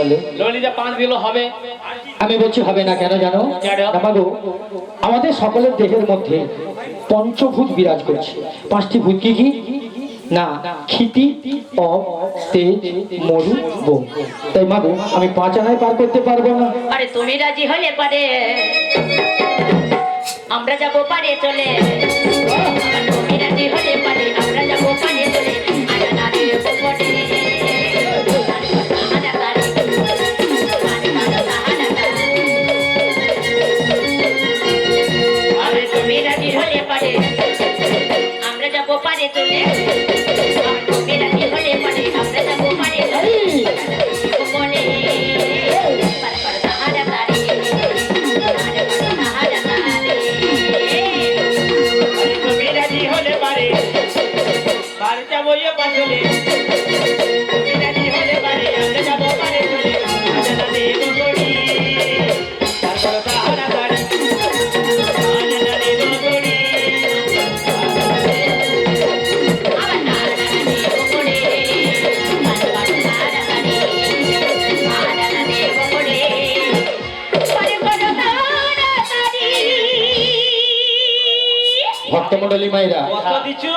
বলো ললিতা 5 দিলে হবে? আমি বলছি হবে না, কেন জানো? না মাগো, আমাদের সকলের দেহের মধ্যে পঞ্চভূত বিরাজ করছে। 5টি ভূত কি কি? না, ক্ষিতি, অপ, তেজ, মরু, বোম। তাই মাগো আমি 5 আনায় পার করতে পারবো না। আরে তুমি রাজি হলে পারে আমরা যাবো পারে চলে, তুমি রাজি হলে পারে আমরা যাবো পারে চলে। আরে নারে বপটে আরে তুমি রাজি হলে পারে আমরা যাবো পারে চলে, তুমি রাজি হলে পারে আমরা যাবো পারে চলে। বপটে তুমি রাজি হলে পারে পার যাবো এ পাশলে, তুমি রাজি হলে পারে আমরা যাবো পারে চলে। আজানা দেব গড়ি তারপর সাহারা গাড়ি, আজানা দেব গড়ি আমার নানা দেব করে নানা দেব করে পরে করো তাড়াতাড়ি। ভক্তমণ্ডলী মায়েরা, কত দিছু?